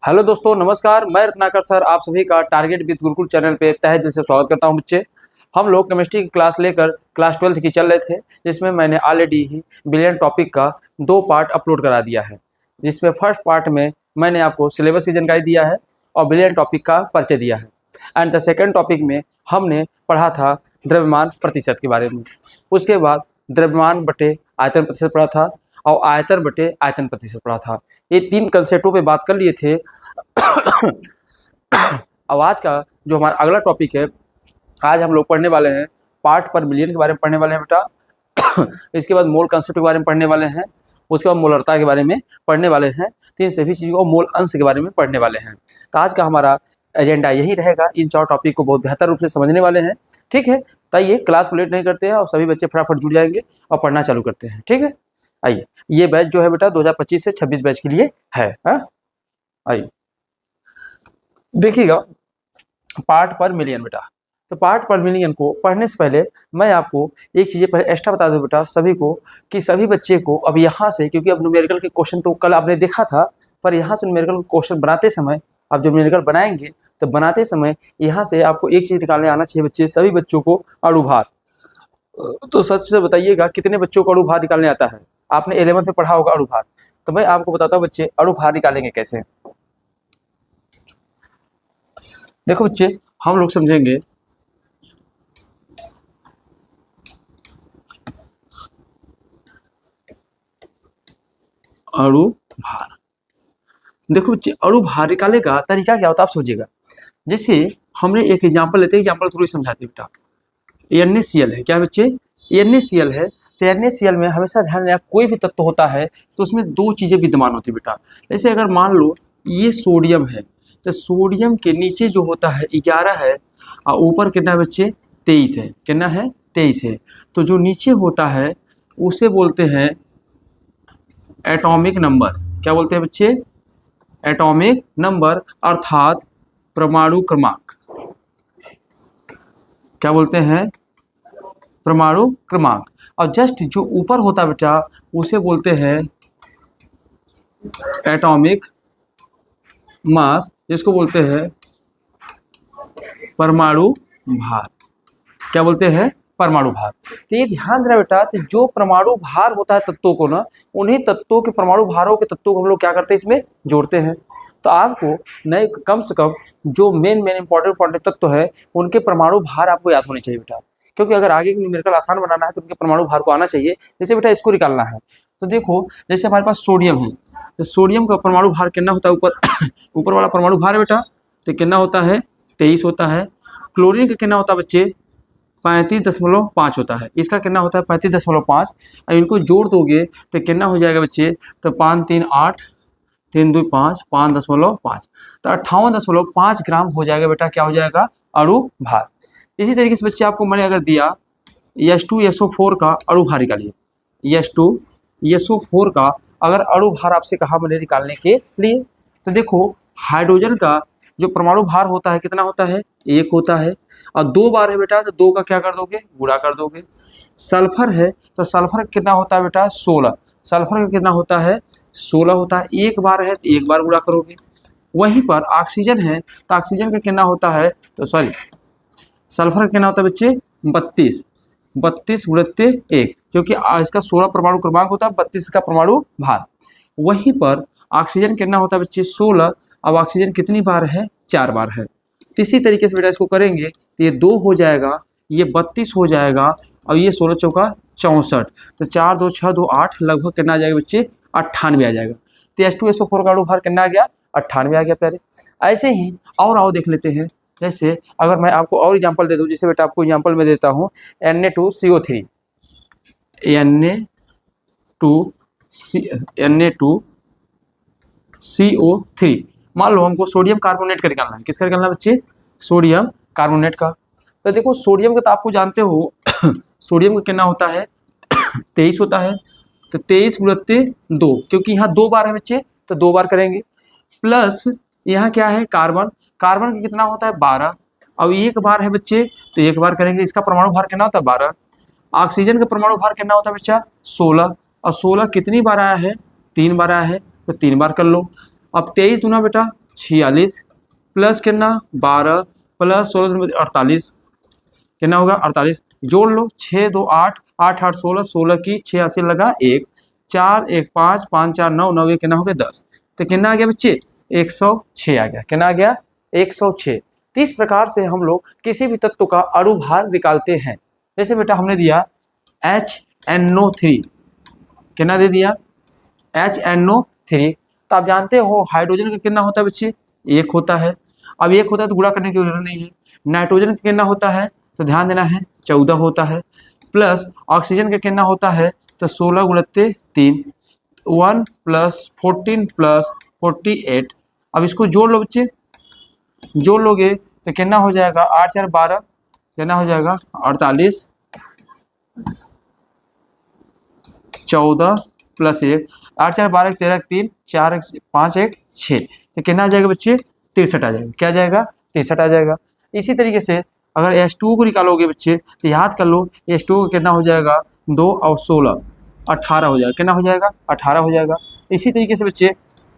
Hello दोस्तों, नमस्कार। मैं रत्नाकर सर आप सभी का टारगेट विद गुरुकुल चैनल पे तहे दिल से स्वागत करता हूं। बच्चे, हम लोग केमिस्ट्री की क्लास लेकर क्लास 12th की चल रहे थे, जिसमें मैंने ऑलरेडी ही बिलियन टॉपिक का 2 पार्ट अपलोड करा दिया है। जिसमें फर्स्ट पार्ट में मैंने आपको सिलेबस की जानकारी दिया है और बिलियन टॉपिक का परिचय दिया है। एंड द सेकेंड टॉपिक में हमने पढ़ा था द्रव्यमान प्रतिशत के बारे में। उसके बाद द्रव्यमान बटे आयतन प्रतिशत पढ़ा था और आयतन बटे आयतन प्रतिशत पढ़ा था। ये 3 कंसेप्टों पे बात कर लिए थे। अब आज का जो हमारा अगला टॉपिक है, आज हम लोग पढ़ने वाले हैं पार्ट पर मिलियन के बारे में पढ़ने वाले हैं बेटा। इसके बाद मोल कंसेप्ट के बारे में पढ़ने वाले हैं। उसके बाद मोलरता के बारे में पढ़ने वाले हैं। तीन सभी चीज़ों को मोल अंश के बारे में पढ़ने वाले हैं। तो आज का हमारा एजेंडा यही रहेगा। इन 4 टॉपिक को बहुत बेहतर रूप से समझने वाले हैं। ठीक है, तो आइए क्लास को लेट नहीं करते हैं और सभी बच्चे फटाफट जुड़ जाएंगे और पढ़ना चालू करते हैं। ठीक है, आइए। ये बैच जो है बेटा 2025 से 26 बैच के लिए है। आइए देखिएगा, पार्ट पर मिलियन बेटा। तो पार्ट पर मिलियन को पढ़ने से पहले मैं आपको एक चीज़ पहले एक्स्ट्रा बता दूं बेटा सभी को, कि सभी बच्चे को अब यहाँ से, क्योंकि अब न्यूमेरिकल के क्वेश्चन तो कल आपने देखा था, पर यहाँ से न्यूमेरिकल क्वेश्चन बनाते समय, आप जब न्यूमेरिकल बनाएंगे तो बनाते समय यहाँ से आपको एक चीज़ निकालने आना चाहिए बच्चे, सभी बच्चों को अणुभार। तो सच से बताइएगा कितने बच्चों को अणुभार निकालने आता है। आपने 11th में पढ़ा होगा अणुभार। तो मैं आपको बताता हूँ बच्चे अणुभार निकालेंगे कैसे। देखो बच्चे, हम लोग समझेंगे अणुभार। देखो बच्चे, अणुभार निकालने का तरीका क्या होता है आप सोचिएगा। जैसे हमने एक एग्जांपल लेते हैं, एग्जांपल थ्रू समझाते बेटा। NaCl है, क्या बच्चे? NaCl है। तो NaCl में हमेशा ध्यान देना, कोई भी तत्व होता है तो उसमें 2 चीजें विद्यमान होती है बेटा। जैसे अगर मान लो ये सोडियम है, तो सोडियम के नीचे जो होता है 11 है और ऊपर कितना है बच्चे? 23 है। कितना है? 23 है। तो जो नीचे होता है उसे बोलते हैं एटॉमिक नंबर। क्या बोलते हैं बच्चे? एटॉमिक नंबर, अर्थात परमाणु क्रमांक। क्या बोलते हैं? परमाणु क्रमांक। और जस्ट जो ऊपर होता है बेटा उसे बोलते हैं एटॉमिक मास, जिसको बोलते हैं परमाणु भार। क्या बोलते हैं? परमाणु भार। तो ये ध्यान देना बेटा, तो जो परमाणु भार होता है तत्वों को ना, उन्हीं तत्वों के परमाणु भारों के तत्वों को हम लोग क्या करते हैं, इसमें जोड़ते हैं। तो आपको नए कम से कम जो मेन इंपॉर्टेंट तत्व है उनके परमाणु भार आपको याद होने चाहिए बेटा, क्योंकि अगर आगे की न्यूमेरिकल आसान बनाना है तो उनके परमाणु भार को आना चाहिए। जैसे बेटा इसको निकालना है, तो देखो जैसे हमारे पास सोडियम है, तो सोडियम का परमाणु भार कितना होता है? ऊपर वाला परमाणु भार है बेटा, तो कितना होता है? 23 होता है। क्लोरीन का कितना होता है बच्चे? 35.5 होता है। इसका कितना होता है? 35.5। और इनको जोड़ दोगे तो कितना हो जाएगा बच्चे? तो 5 3 8, 3 2 5, 5.5, तो 58.5 ग्राम हो जाएगा बेटा। क्या हो जाएगा? अणु भार। इसी तरीके से बच्चे आपको मैंने अगर दिया H2SO4 का अणु भार निकालिए। H2SO4 का अगर अणु भार आपसे कहा मैंने निकालने के लिए, तो देखो हाइड्रोजन का जो परमाणु भार होता है कितना होता है? 1 होता है। और 2 बार है बेटा, तो 2 का क्या कर दोगे? गुणा कर दोगे। सल्फर है, तो सल्फर कितना होता है बेटा? 16। सल्फर का कितना होता है? 16 होता है। 1 बार है तो 1 बार गुणा करोगे। वहीं पर ऑक्सीजन है, तो ऑक्सीजन का कितना होता है? तो सॉरी, सल्फर का कितना होता है बच्चे? 32। 32 गुणित 1, क्योंकि इसका 16 परमाणु क्रमांक होता है, 32 का परमाणु भार। वहीं पर ऑक्सीजन कितना होता है बच्चे? 16। अब ऑक्सीजन कितनी बार है? 4 बार है। इसी तरीके से बेटा इसको करेंगे तो ये 2 हो जाएगा, ये 32 हो जाएगा और ये 16 चौका 64। तो 4 2 6 2 8, लगभग कितना आ जाएगा बच्चे? 98 आ जाएगा। तो H2SO4 का अणु भार कितना आ गया? 98 आ गया प्यारे। ऐसे ही और आओ देख लेते हैं। जैसे अगर मैं आपको और एग्जांपल दे दूं, जैसे बेटा आपको एग्जांपल में देता हूँ Na2CO3। Na2CO3। मान लो हमको सोडियम कार्बोनेट का निकालना है। किसका निकालना है बच्चे? सोडियम कार्बोनेट का। तो देखो सोडियम का तो आपको जानते हो सोडियम का कितना होता है? 23 होता है। तो 23 गुणित 2, क्योंकि यहाँ 2 बार है बच्चे तो 2 बार करेंगे। प्लस यहाँ क्या है? कार्बन। कार्बन का कितना होता है? 12। अब 1 बार है बच्चे तो 1 बार करेंगे। इसका परमाणु भार कितना होता है? 12। ऑक्सीजन का परमाणु भार कितना होता है बच्चा? 16। और 16 कितनी बार आया है? 3 बार आया है, तो 3 बार कर लो। अब 23 दूना बेटा 46 प्लस कितना 12 प्लस 16 48, कितना होगा 48। जोड़ लो 6 2 8 8 8 16, 16 की 6 80 लगा 1 4 1 5 5 4 9 9 कितना हो गया 10। तो कितना आ गया बच्चे 106 आ गया। कितना आ गया 106। तो इस प्रकार से हम लोग किसी भी तत्व का अणु भार निकालते हैं। जैसे बेटा हमने दिया HNO3, कितना दे दिया HNO3। तो आप जानते हो हाइड्रोजन का कितना होता है बच्चे 1 होता है। अब 1 होता है तो गुणा करने की जरूरत नहीं है। नाइट्रोजन का कितना होता है तो ध्यान देना है 14 होता है। प्लस ऑक्सीजन का कितना होता है तो 16 गुणित 3 1 प्लस 14 प्लस 48। अब इसको जोड़ लो बच्चे, जोड़ लोगे तो कितना हो जाएगा 8 4 12, कितना हो जाएगा 48, 14 प्लस 1 8 4 12 13 3 4 5 1 6, तो कितना आ जाएगा बच्चे 63 आ जाएगा। क्या जाएगा 63 आ जाएगा। इसी तरीके से अगर H2 को निकालोगे बच्चे तो याद कर लो H2 का कितना हो जाएगा 2 और 16 18 हो जाएगा। कितना हो जाएगा 18 हो जाएगा। इसी तरीके से बच्चे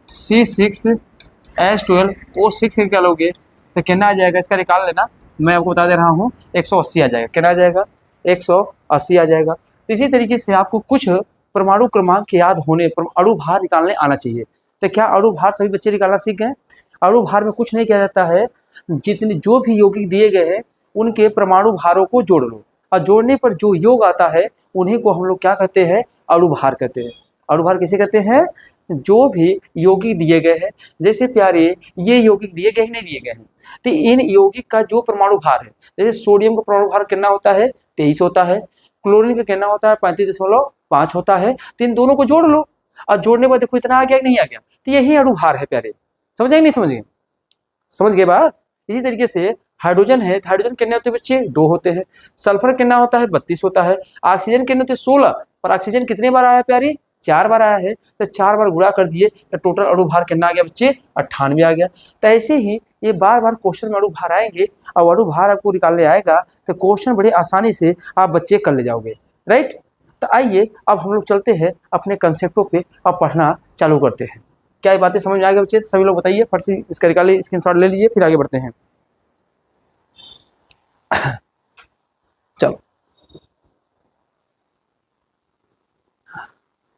C6H12O6 निकालोगे तो कितना आ जाएगा इसका निकाल लेना, मैं आपको बता दे रहा हूँ 180 आ जाएगा। कितना आ जाएगा 180 आ जाएगा। तो इसी तरीके से आपको कुछ परमाणु क्रमांक याद होने पर अणु भार निकालने आना चाहिए। तो क्या अणु भार सभी बच्चे निकालना सीख गए? अणु भार में कुछ नहीं किया जाता है, जितने जो भी यौगिक दिए गए हैं उनके परमाणु भारों को जोड़ लो और जोड़ने पर जो योग आता है उन्हीं को हम लोग क्या कहते हैं अणु भार कहते हैं। अणु भार किसे कहते हैं? जो भी यौगिक दिए गए हैं। जैसे प्यारे ये यौगिक दिए गए नहीं दिए गए हैं, तो इन यौगिक का जो परमाणु भार है, जैसे सोडियम का परमाणु भार कितना होता है 23 होता है, क्लोरीन का कितना होता है 35.5 होता है। तो इन दोनों को जोड़ लो और जोड़ने पर देखो इतना आ गया कि नहीं आ गया, तो यही अणु भार है प्यारे। समझ गए नहीं समझ गए? समझ गए बात। इसी तरीके से हाइड्रोजन है, हाइड्रोजन कितने होते हैं बच्चे 2 होते हैं। सल्फर कितना होता है 32 होता है। ऑक्सीजन कितने होते हैं 16, पर ऑक्सीजन कितने बार आया है प्यारी 4 बार आया है, तो 4 बार गुणा कर दिए तो टोटल अणु भार कितना आ गया बच्चे 98 आ गया। तो ऐसे ही ये बार बार क्वेश्चन में अणु भार आएंगे और अणु भार आपको निकालने आएगा तो क्वेश्चन बड़े आसानी से आप बच्चे कर ले जाओगे, राइट। तो आइए अब हम लोग चलते हैं अपने कंसेप्टों पे और पढ़ना चालू करते हैं। क्या ये बातें समझ में आ गई बच्चे? सभी लोग बताइए, फट से इसका निकालिए, स्क्रीनशॉट ले लीजिए, फिर आगे बढ़ते हैं। चलो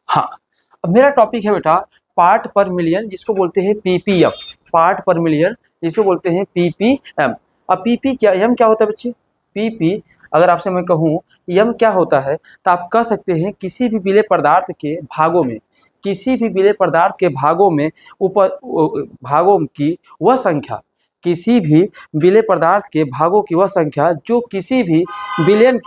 हाँ, अब मेरा टॉपिक है बेटा पार्ट पर मिलियन, जिसको बोलते हैं पीपीएम। पार्ट पर मिलियन जिसको बोलते हैं पीपीएम। अब पीपी क्या एम क्या होता है बच्चे? पीपी अगर आपसे मैं कहूँ एम क्या होता है तो आप कह सकते हैं किसी भी विलेय पदार्थ के भागों में, किसी भी विलेय पदार्थ के भागों में भागों की वह संख्या, किसी भी विलेय पदार्थ के भागों की वह संख्या जो किसी भी बिलियन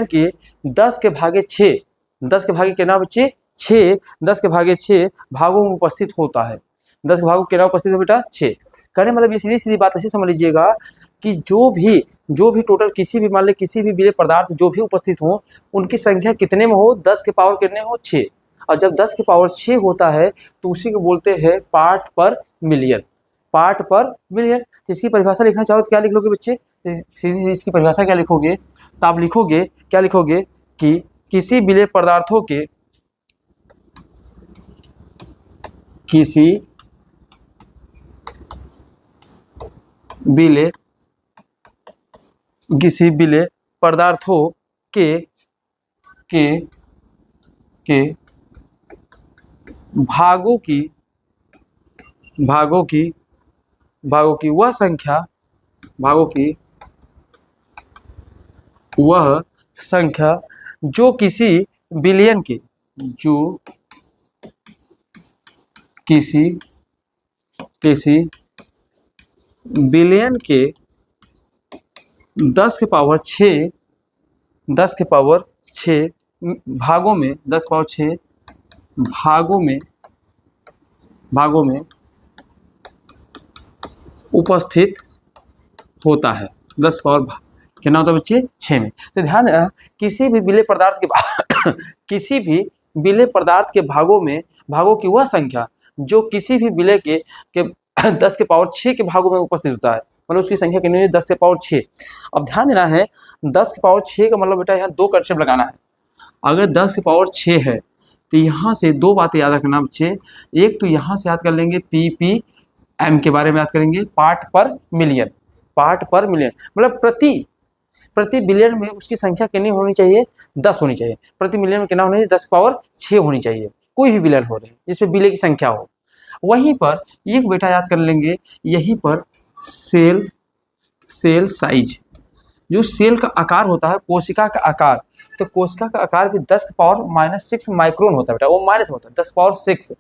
के 10 के भागे 6, 10 के भागे कितना बच्चे 6, 10 के भागे 6 भागों में उपस्थित होता है। 10 के भागों कितना उपस्थित हो बेटा 6। कहने मतलब ये सीधी सीधी बात ऐसी समझ लीजिएगा कि जो भी टोटल किसी भी मान ले किसी भी विलेय पदार्थ जो भी उपस्थित हो उनकी संख्या कितने में हो 10 के पावर कितने हो 6। और जब 10 के पावर 6 होता है तो उसी को बोलते हैं पार्ट पर मिलियन। पार्ट पर मिलियन। तो इसकी परिभाषा लिखना चाहो तो क्या लिख लोगे बच्चे? सीधी इसकी परिभाषा क्या लिखोगे? तो आप लिखोगे क्या लिखोगे कि किसी विलेय पदार्थों के किसी विलेय पदार्थों के भागों की वह संख्या जो किसी बिलियन के 10 के पावर 6 भागों में 10 पावर 6 भागों में उपस्थित होता है। 10 पावर कितना होता है बच्चे 6 में। तो ध्यान देना किसी भी विलेय पदार्थ के भागों की वह संख्या जो किसी भी विलेय के 10 के पावर 6 के भागों में उपस्थित होता है, मतलब उसकी संख्या कितनी है 10 के पावर 6। अब ध्यान देना है 10 के पावर 6 का मतलब बेटा यहाँ 2 कंसेप्ट लगाना है। अगर 10 के पावर 6 है तो यहाँ से दो बातें याद रखना बच्चे। एक तो यहाँ से याद कर लेंगे ppm के बारे में याद करेंगे, पार्ट पर मिलियन। पार्ट पर मिलियन मतलब प्रति बिलियन में उसकी संख्या कितनी होनी चाहिए, 10 होनी चाहिए। प्रति मिलियन में कितना होना चाहिए, 10⁻6 होनी चाहिए। कोई भी बिलियन हो रहे हैं जिसमें बिलियन की संख्या हो। वहीं पर एक बेटा याद कर लेंगे, यहीं पर सेल साइज, जो सेल का आकार होता है, कोशिका का आकार, तो कोशिका का आकार भी 10⁻6 माइक्रोन होता है बेटा, वो माइनस होता है 10⁻6।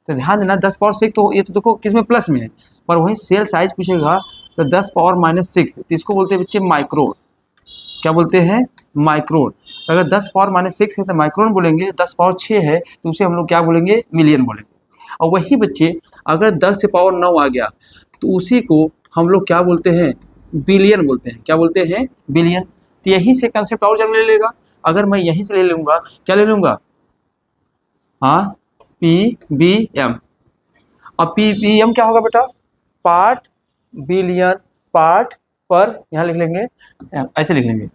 तो ध्यान देना 10⁻6 तो ये तो देखो किस में प्लस में है, पर वही सेल साइज पूछेगा तो 10⁻6, तो इसको बोलते हैं बच्चे माइक्रोन। क्या बोलते हैं, माइक्रोन। अगर 10⁻6 है तो माइक्रोन बोलेंगे, 10⁻6 है तो उसे हम लोग क्या बोलेंगे, मिलियन बोलेंगे। और वही बच्चे अगर 10⁻9 आ गया तो उसी को हम लोग क्या बोलते हैं, बिलियन बोलते हैं। क्या बोलते हैं, बिलियन। तो यहीं से कंसेप्ट और जब ले लेगा, अगर मैं यहीं से ले लूँगा, क्या ले लूँगा, हाँ, PBM। अब PBM क्या होगा बेटा, पार्ट बिलियन पार्ट पर, यहाँ लिख लेंगे, ऐसे लिख लेंगे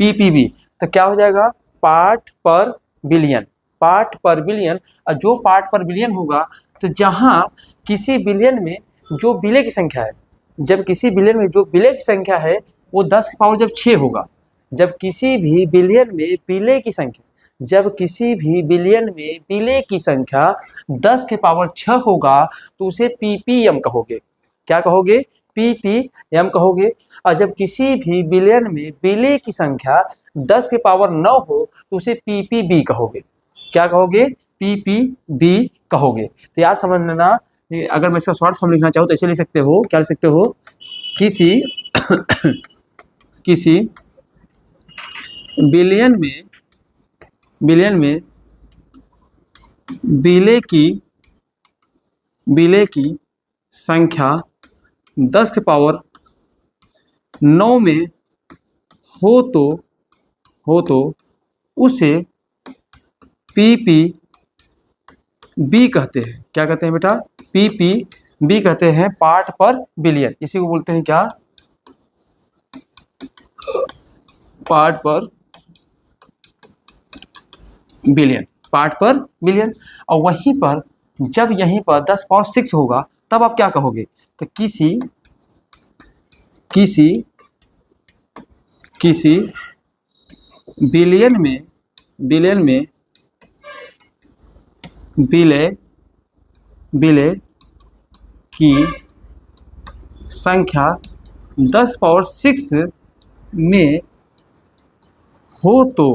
PPB। तो क्या हो जाएगा, पार्ट पर बिलियन। पार्ट पर बिलियन, और जो पार्ट पर बिलियन होगा तो जहाँ किसी बिलियन में जो बिले की संख्या है, जब किसी बिलियन में जो बिले की संख्या है वो 10⁻6 होगा। जब किसी भी बिलियन में बिले की संख्या, जब किसी भी बिलियन में बिले की संख्या 10⁻6 होगा तो उसे PPM कहोगे। क्या कहोगे, PPM कहोगे। और जब किसी भी बिलियन में बिले की संख्या 10⁻9 हो तो उसे PPB कहोगे। क्या कहोगे, PPB कहोगे। तो याद समझ लेना, अगर मैं इसका शॉर्ट फॉर्म लिखना चाहूँ तो ऐसे लिख सकते हो, क्या लिख सकते हो, किसी बिलियन में बिले की संख्या 10⁻9 में हो तो उसे PPB कहते हैं। क्या कहते हैं बेटा, PPB कहते हैं, पार्ट पर बिलियन। इसी को बोलते हैं क्या, पार्ट पर बिलियन। पार्ट पर बिलियन। और वहीं पर जब यहीं पर 10⁻6 होगा तब आप क्या कहोगे, तो किसी बिलियन में बिले की संख्या 10⁻6 में हो तो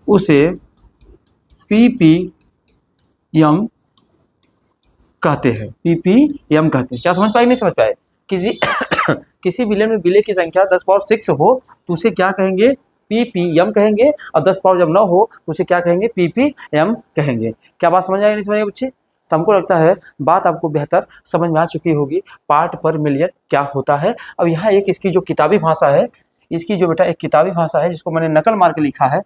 उसे PPM कहते हैं। PPM कहते हैं। क्या समझ पाए, नहीं समझ पाए, किसी बिलियन में बिले की संख्या 10⁻6 हो तो उसे क्या कहेंगे, PPM कहेंगे। और 10⁻9 हो तो उसे क्या कहेंगे, PPM कहेंगे। क्या बात समझ आएगी, नहीं समझ बच्चे। तो हमको लगता है बात आपको बेहतर समझ में आ चुकी होगी, पार्ट पर मिलियन क्या होता है। अब यहाँ एक इसकी जो किताबी भाषा है, इसकी जो बेटा एक किताबी भाषा है जिसको मैंने नकल मार के लिखा है,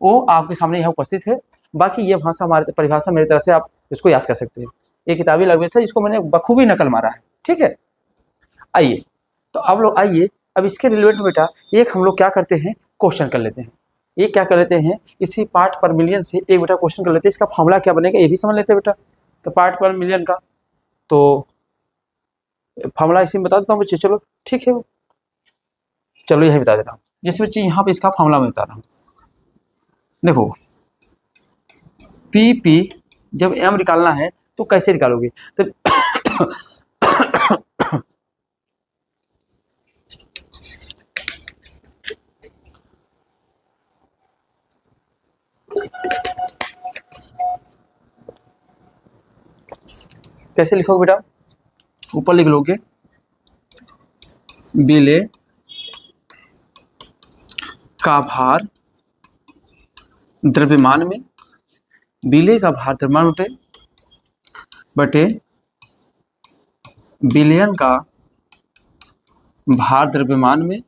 वो आपके सामने यहाँ उपस्थित है। बाकी ये भाषा हमारे परिभाषा मेरी तरह से आप इसको याद कर सकते हैं। ये किताबी लैंग्वेज था जिसको मैंने बखूबी नकल मारा है, ठीक है। आइए तो अब लोग आइए, अब इसके रिलेटेड बेटा एक हम लोग क्या करते हैं, क्वेश्चन कर लेते हैं। ये क्या कर लेते हैं, इसी पार्ट पर मिलियन से एक बेटा क्वेश्चन कर लेते हैं। इसका फॉर्मूला क्या बनेगा ये भी समझ लेते हैं बेटा। तो पार्ट पर मिलियन का तो फॉर्मूला इसी में बता देता हूँ बच्चे, चलो ठीक है, चलो यही बता देता हूँ। जिस बच्चे यहाँ पे इसका फॉर्मूला मैं बता रहा हूँ, देखो PP जब M निकालना है तो कैसे निकालोगे, तो कैसे लिखोगे बेटा, ऊपर लिख लोगे बिले का भार द्रव्यमान में, बिले का भार द्रव्यमान बटे बिलियन का भार द्रव्यमान में।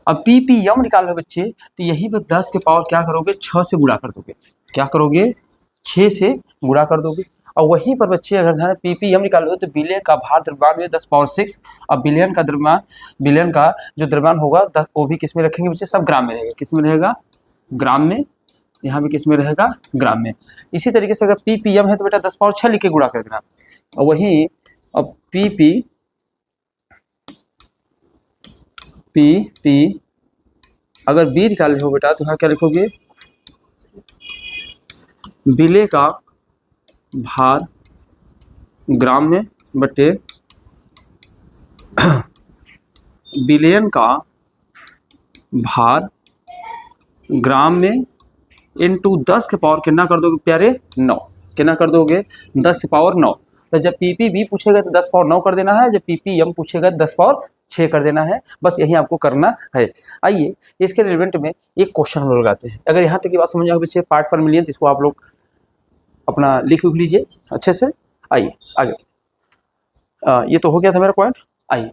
अब PPM निकाल रहे बच्चे, तो यहीं पे 10 के पावर क्या करोगे, 6 से गुणा कर दोगे। क्या करोगे, 6 से गुणा कर दोगे। और वहीं पर बच्चे अगर ध्यान ppm निकालो हो तो बिलियन का भार द्रव्यमान में 10⁻6 और बिलियन का जो द्रव्यमान होगा वो भी किस में रखेंगे बच्चे, सब ग्राम में रहेगा। किस में रहेगा, ग्राम में। यहाँ भी किस में रहेगा, ग्राम में। इसी तरीके से अगर ppm है तो बेटा 10⁻6 लिख के गुणा कर देना। और वहीं अब pp अगर b निकाले हो बेटा तो यहाँ क्या लिखोगे, बिले का भार ग्राम में बटे बिलियन का भार ग्राम में इंटू 10 के पावर कितना कर दोगे प्यारे, 9। कितना कर दोगे, 10 के पावर 9। तो जब ppb पूछेगा तो 10 पावर 9 कर देना है, जब ppm पूछेगा तो 10 पावर 6 कर देना है। बस यही आपको करना है। आइए इसके रिलेवेंट में एक क्वेश्चन हम लोग लगाते हैं। अगर यहाँ तक की बात समझ आओगे बच्चे, पार्ट पर मिलिए तो इसको आप लोग अपना लिख लीजिए अच्छे से। आइए आगे, ये तो हो गया था मेरा पॉइंट। आइए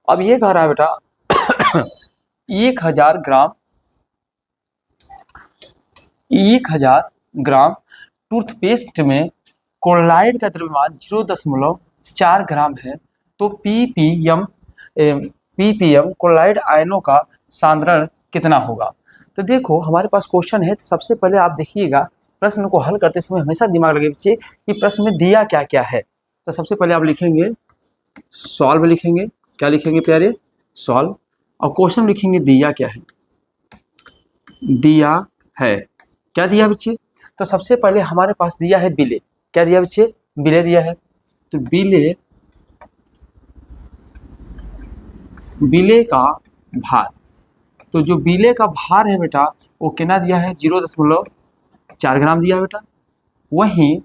अब ये कह रहा है बेटा 1000 ग्राम टूथपेस्ट में क्लोराइड का द्रव्यमान 0.4 ग्राम है, तो ppm क्लोराइड आयनों का सांद्रण कितना होगा। तो देखो हमारे पास क्वेश्चन है, तो सबसे पहले आप देखिएगा प्रश्न को हल करते समय हमेशा दिमाग लगे बच्चे कि प्रश्न में दिया क्या क्या है। तो सबसे पहले आप लिखेंगे सॉल्व, लिखेंगे क्या लिखेंगे प्यारे, सॉल्व। और क्वेश्चन लिखेंगे दिया क्या है, दिया है क्या दिया बच्चे। तो सबसे पहले हमारे पास दिया है बिले, क्या दिया बच्चे, बिले दिया है। तो बिले का भार, तो जो बिले का भार है बेटा वो कितना दिया है, 0.4 ग्राम दिया है बेटा। वहीं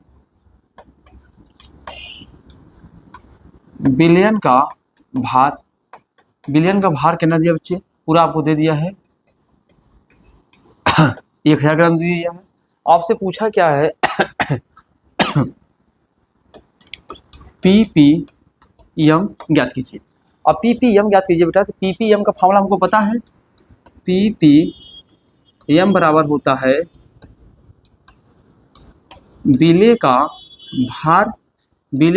बिलियन का भार कितना दिया बच्चे, पूरा आपको दे दिया है 1000 ग्राम दे दिया है। आपसे पूछा क्या है ppm ज्ञात कीजिए। अब ppm ज्ञात कीजिए बेटा। तो ppm का फॉर्मूला हमको पता है, ppm बराबर होता है बिले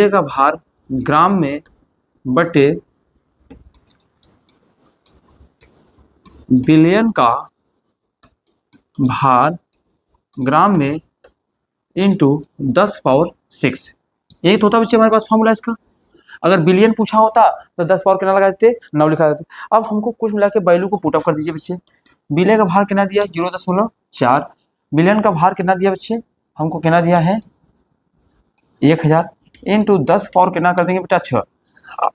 का भार ग्राम में बटे बिलियन का भार ग्राम में इंटू 10⁻6। यही तो होता बच्चे हमारे पास फॉर्मूला इसका। अगर बिलियन पूछा होता तो 10 पावर कितना लगा देते, 9 लिखा देते। अब हमको कुछ मिला के वैल्यू को पुटअप कर दीजिए बच्चे। बिले का भार कितना दिया, 0.4। बिलियन का भार कितना दिया बच्चे, हमको कितना दिया है 1000 इंटू 10 पावर कितना कर देंगे बेटा 6।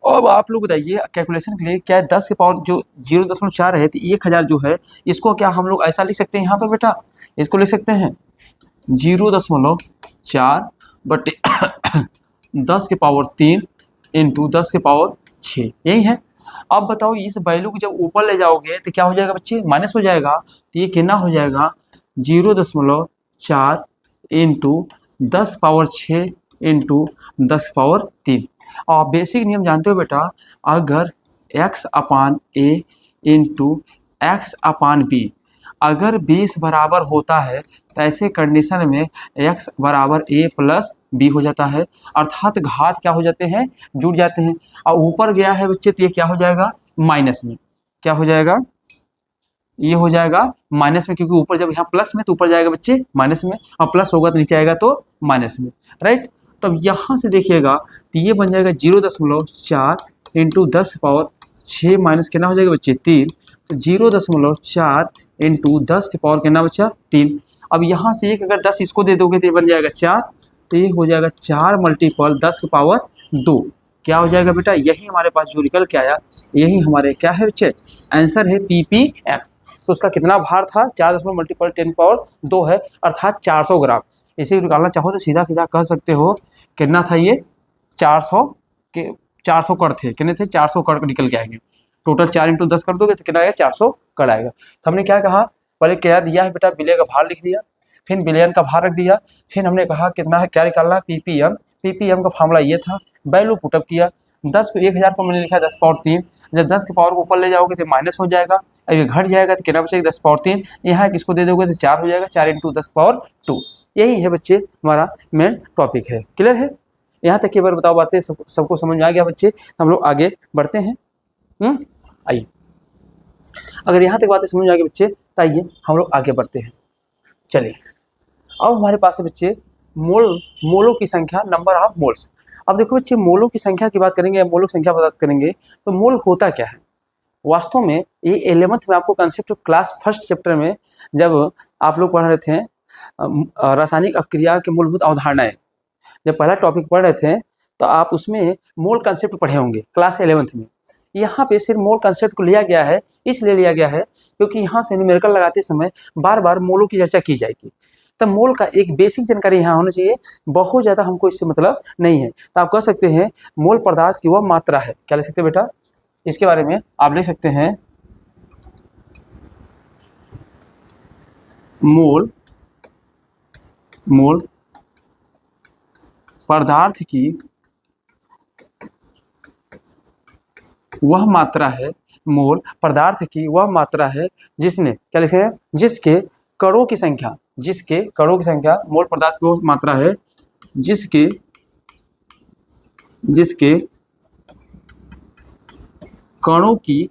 अब आप लोग बताइए कैलकुलेशन के लिए, क्या 10 के पावर जो 0.4 है तो 1000 जो है इसको क्या हम लोग ऐसा लिख सकते हैं यहाँ पर बेटा, इसको लिख सकते हैं 0.4 बटे 10 के पावर 3 इंटू 10 के पावर 6, यही है। अब बताओ इस वैल्यू को जब ऊपर ले जाओगे तो क्या हो जाएगा बच्चे, माइनस हो जाएगा। तो ये कितना हो जाएगा 0.4 इंटू 10 पावर 6 इंटू 10 पावर 3। और बेसिक नियम जानते हो बेटा, अगर x/a इंटू x/b अगर 20 बराबर होता है तो ऐसे कंडीशन में x बराबर a प्लस b हो जाता है, अर्थात घात क्या हो जाते हैं, जुड़ जाते हैं। और ऊपर गया है बच्चे तो ये क्या हो जाएगा, माइनस में। क्या हो जाएगा, ये हो जाएगा माइनस में, क्योंकि ऊपर जब यहाँ प्लस में तो ऊपर जाएगा बच्चे माइनस में, और प्लस होगा तो नीचे आएगा तो माइनस में, राइट। तब यहाँ से देखिएगा तो ये बन जाएगा 0.4 इंटू 10 पावर 6 माइनस कितना हो जाएगा बच्चे 3। तो 0.4 इंटू 10 के पावर कितना बच्चा 3। अब यहाँ से एक अगर 10 इसको दे दोगे तो ये बन जाएगा 4। तो ये हो जाएगा 4 मल्टीपल 10 के पावर 2। क्या हो जाएगा बेटा, यही हमारे पास जो निकल के आया यही हमारे क्या है बच्चे, आंसर है ppm। तो उसका कितना भार था, 4 मल्टीपल 10 पावर 2 है, अर्थात 400 ग्राम। इसे निकालना चाहो तो सीधा सीधा कह सकते हो कितना था ये, 400 कड़ थे, कितने थे 400 कड़ निकल के आएंगे। टोटल 4 इंटू 10 कर दोगे तो कितना आएगा 400 कड़ आएगा। तो हमने क्या कहा, पहले क्या दिया है बेटा, बिलियन का भार लिख दिया, फिर बिलियन का भार रख दिया, फिर हमने कहा कितना है, क्या निकालना है ppm का फॉर्मूला ये था, वैल्यू पुटअप किया। 10 को 1000 पर मैंने लिखा 10 पावर 3। जब 10 के पावर को ऊपर ले जाओगे तो माइनस हो जाएगा, अगर घट जाएगा तो कितना बचेगा 10 पावर 3। यहाँ किसको दे दोगे तो 4 हो जाएगा, 4 इंटू 10 पावर 2। यही है बच्चे हमारा मेन टॉपिक है। क्लियर है? यहाँ तक एक बार बताओ बातें सबको समझ में आ गया बच्चे? हम लोग आगे बढ़ते हैं। आइए, अगर यहाँ तक बातें समझ में आ गई बच्चे तो आइए हम लोग आगे बढ़ते हैं। चलिए, अब हमारे पास है बच्चे मोलों की संख्या, नंबर ऑफ मोल्स। अब देखो बच्चे, मोलों की संख्या की बात करेंगे या मोलों की संख्या बात करेंगे तो मोल होता क्या है? वास्तव में ये 11th में आपको कंसेप्ट क्लास फर्स्ट चैप्टर में जब आप लोग पढ़ रहे थे रासायनिक अपक्रिया के मूलभूत अवधारणाएं, जब पहला टॉपिक पढ़ रहे थे तो आप उसमें मोल कंसेप्ट पढ़े होंगे क्लास 11th में। यहाँ पे सिर्फ मोल कंसेप्ट को लिया गया है, इसलिए लिया गया है क्योंकि यहाँ से न्यूमेरिकल लगाते समय बार बार मोलों की चर्चा की जाएगी, तब मोल का एक बेसिक जानकारी यहाँ होना चाहिए। बहुत ज़्यादा हमको इससे मतलब नहीं है, तो आप कह सकते हैं मोल पदार्थ की वह मात्रा है। क्या लिख सकते हैं बेटा? इसके बारे में आप लिख सकते हैं मोल पदार्थ की वह मात्रा है, मोल पदार्थ की वह मात्रा है जिसने, क्या लिखे हैं, जिसके कणों की संख्या, जिसके कणों की संख्या, मोल पदार्थ की वह मात्रा है जिसके कणों की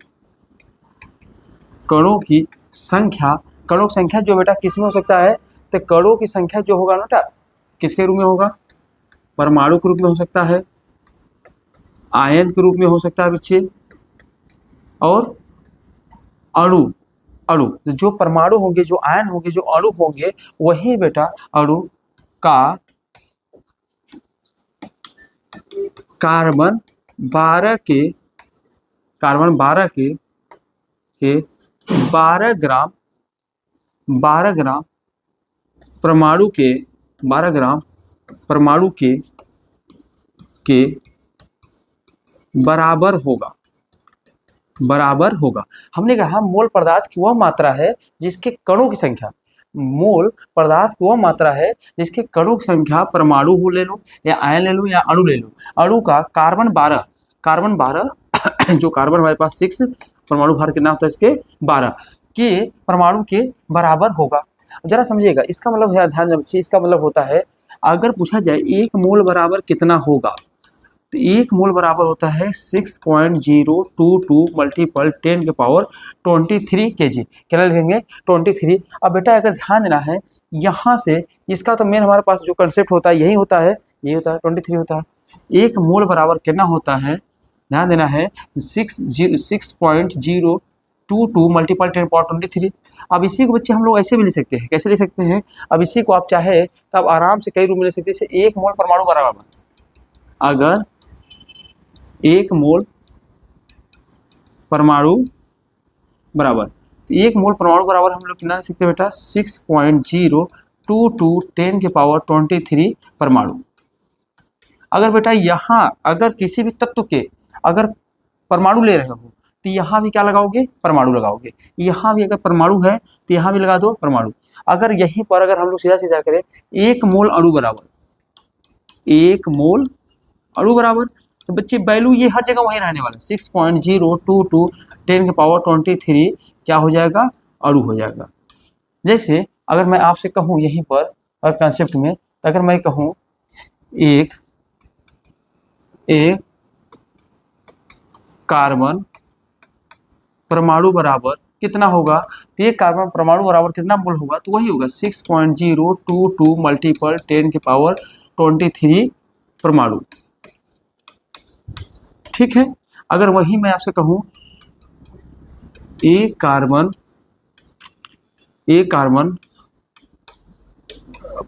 संख्या, कणों की संख्या जो बेटा किस में हो सकता है? तो कणों की संख्या जो होगा ना बेटा किसके रूप में होगा? परमाणु के रूप में हो सकता है, आयन के रूप में हो सकता है बच्चे, और अणु जो परमाणु होंगे, जो आयन होंगे, जो अणु होंगे, वही बेटा अणु का कार्बन 12 के 12 ग्राम परमाणु के बराबर होगा। हमने कहा मोल पदार्थ की वह मात्रा है जिसके कणों की संख्या, मोल पदार्थ की वह मात्रा है जिसके कणों की संख्या, परमाणु ले लो या आयन ले लो या अणु ले लो, अणु का कार्बन 12 जो कार्बन हमारे पास 6, परमाणु भार कितना होता है इसके 12 के परमाणु के बराबर होगा। जरा समझिएगा, इसका मतलब है, ध्यान रखिए, इसका मतलब होता है अगर पूछा जाए 1 मोल बराबर कितना होगा, तो 1 मोल बराबर होता है 6.022 मल्टीपल 10 के पावर 23 kg। क्या लिखेंगे? 23। अब बेटा अगर ध्यान देना है, यहाँ से इसका तो मेन हमारे पास जो कंसेप्ट होता है यही होता है, 23 होता है। 1 मोल बराबर कितना होता है? ध्यान देना है 6.022 मल्टीपल 10 पावर 23। अब इसी को बच्चे हम लोग ऐसे भी ले सकते हैं। कैसे ले सकते हैं? अब इसी को आप चाहे तो आप आराम से कई रूप में ले सकते हैं। जैसे 1 मोल परमाणु बराबर, अगर 1 मोल परमाणु बराबर, तो 1 मोल परमाणु बराबर हम लोग कितना लिख सकते हैं बेटा? 6.022 10 के पावर 23 परमाणु। अगर बेटा यहाँ अगर किसी भी तत्व के अगर परमाणु ले रहे हो तो यहाँ भी क्या लगाओगे? परमाणु लगाओगे। यहाँ भी अगर परमाणु है तो यहाँ भी लगा दो परमाणु। अगर यहीं पर अगर हम लोग सीधा करें 1 मोल अणु बराबर, 1 मोल अणु बराबर, तो बच्चे वैल्यू ये हर जगह वही रहने वाला है। 6.022 10 के पावर 23 क्या हो जाएगा? अणु हो जाएगा। जैसे अगर मैं आपसे कहूँ यहीं पर और कंसेप्ट में, तो अगर मैं कहूँ एक कार्बन परमाणु बराबर कितना होगा? तो एक कार्बन परमाणु बराबर कितना मोल होगा? तो वही होगा 6.022 मल्टीपल 10 के पावर 23 परमाणु। ठीक है। अगर वही मैं आपसे कहूं एक कार्बन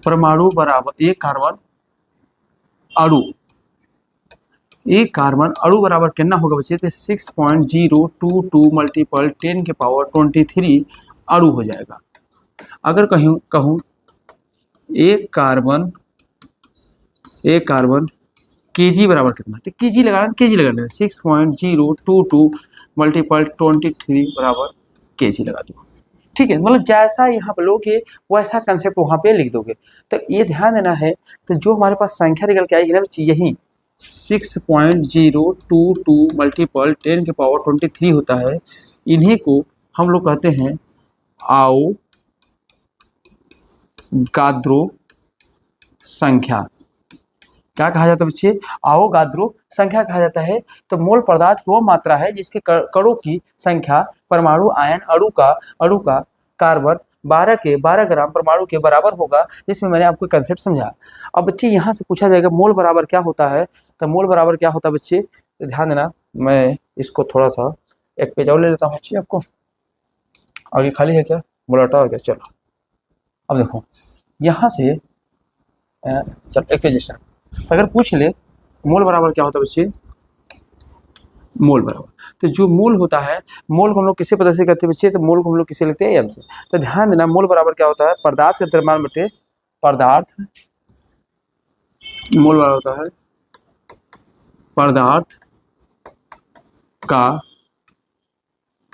परमाणु बराबर, एक कार्बन अणु बराबर कितना होगा बच्चे? तो 6.022 मल्टीपल 10 के पावर 23 अणु हो जाएगा। अगर कहूँ एक कार्बन केजी बराबर कितना? तो केजी लगाना है 6.022 मल्टीपल 23 बराबर केजी लगा दो। ठीक है, मतलब जैसा यहाँ पे लोगे वैसा कंसेप्ट वहाँ पे लिख दोगे। तो ये ध्यान देना है, तो जो हमारे पास संख्या निकल के आएगी ना यही 6.022 मल्टीपल 10 के पावर 23 होता है। इन्हीं को हम लोग कहते हैं आवोगाद्रो संख्या क्या कहा जाता है बच्चे? अवोगाद्रो संख्या कहा जाता है। तो मोल पदार्थ की वो मात्रा है जिसके कणों की संख्या परमाणु आयन अणु का कार्बन 12 ग्राम परमाणु के बराबर होगा, जिसमें मैंने आपको कंसेप्ट समझाया। अब बच्चे यहाँ से पूछा जाएगा मोल बराबर क्या होता है? तो मोल बराबर क्या होता है बच्चे? तो ध्यान देना, मैं इसको थोड़ा सा एक पेज और ले लेता हूँ बच्चे। आपको आगे खाली है क्या? बुलाटा हो गया? चलो अब देखो यहाँ से चलो एक पेज स्टार्ट। तो अगर पूछ ले मोल बराबर क्या होता है बच्चे? मोल बराबर, तो जो मोल होता है, मोल को हम लोग किससे प्रदर्शित करते हैं बच्चे? तो मोल को हम लोग किसे लिखते हैं? एम से। तो ध्यान देना, मोल बराबर क्या होता है? पदार्थ का द्रव्यमान बटे पदार्थ, मोल बराबर होता है पदार्थ का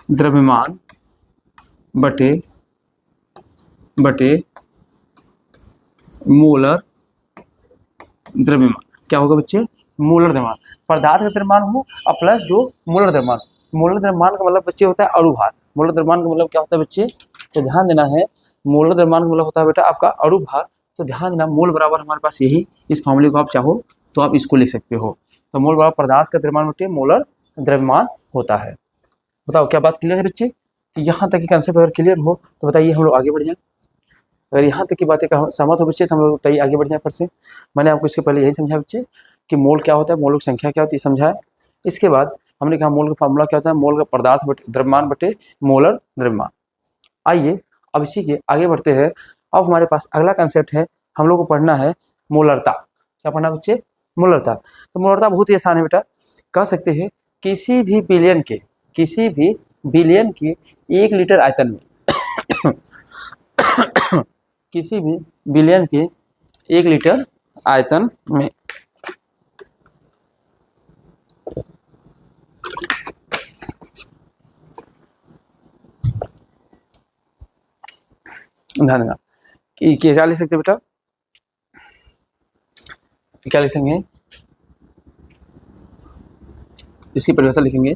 द्रव्यमान बटे मोलर द्रव्यमान। क्या होगा बच्चे? मोलर द्रव्यमान। पदार्थ का द्रव्यमान हो और प्लस जो मोलर द्रव्यमान। मोलर द्रव्यमान का मतलब बच्चे होता है अणुभार। मोलर द्रव्यमान का मतलब क्या होता है बच्चे? तो ध्यान देना है, मोलर द्रव्यमान का मतलब होता है बेटा आपका अणुभार। तो ध्यान देना, मोल बराबर हमारे पास यही, इस फॉर्मूले को आप चाहो तो आप इसको लिख सकते हो। तो मोल बराबर पदार्थ का द्रव्यमान बटे मोलर द्रव्यमान होता है। बताओ क्या बात क्लियर है बच्चे? तो यहाँ तक की कंसेप्ट अगर क्लियर हो तो बताइए हम लोग आगे बढ़ जाएं। अगर यहाँ तक की बातें का सहमत हो बच्चे तो हम लोग बताइए आगे बढ़ जाए। फिर से मैंने आपको इससे पहले यही समझाया बच्चे कि मोल क्या होता है, मोल की संख्या क्या होती है, समझाया। इसके बाद हमने कहा मोल का फार्मूला क्या होता है? मोल का पदार्थ बटे द्रव्यमान बटे मोलर द्रव्यमान। आइए अब इसी के आगे बढ़ते हैं। अब हमारे पास अगला कंसेप्ट है, हम लोग को पढ़ना है मोलरता। क्या पढ़ना बच्चे? मोलरता। तो मोलरता बहुत ही आसान है बेटा। कह सकते हैं किसी भी बिलियन के 1 लीटर आयतन में किसी भी बिलियन के 1 लीटर आयतन में ध्यान देना कि क्या लिख सकते बेटा? क्या लिखेंगे? इसी परिभाषा लिखेंगे,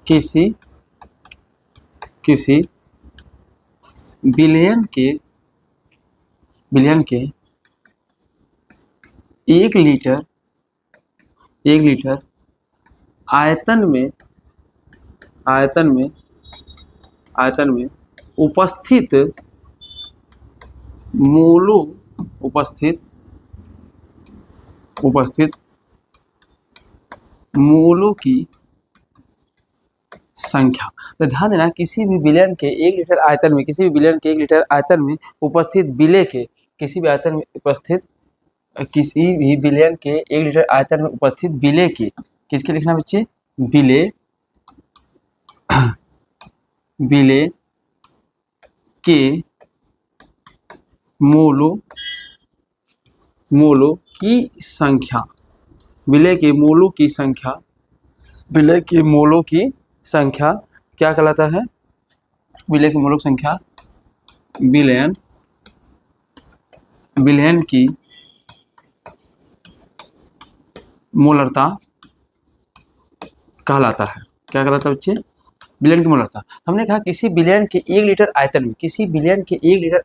किसी बिलियन के 1 लीटर आयतन में उपस्थित मोलों की संख्या। तो ध्यान देना, किसी भी बिलियन के 1 लीटर आयतन में उपस्थित बिले के किसी भी बिलियन के 1 लीटर आयतन में उपस्थित बिले के, किसके लिखना बच्चे? बिले के मोलों की संख्या। बिले के मोलों की संख्या क्या कहलाता है? बिले की मोलों की संख्या बिलियन की मोलरता कहलाता है। क्या कहलाता है बच्चे? बिलियन की मोलरता। हमने कहा किसी बिलियन के 1 लीटर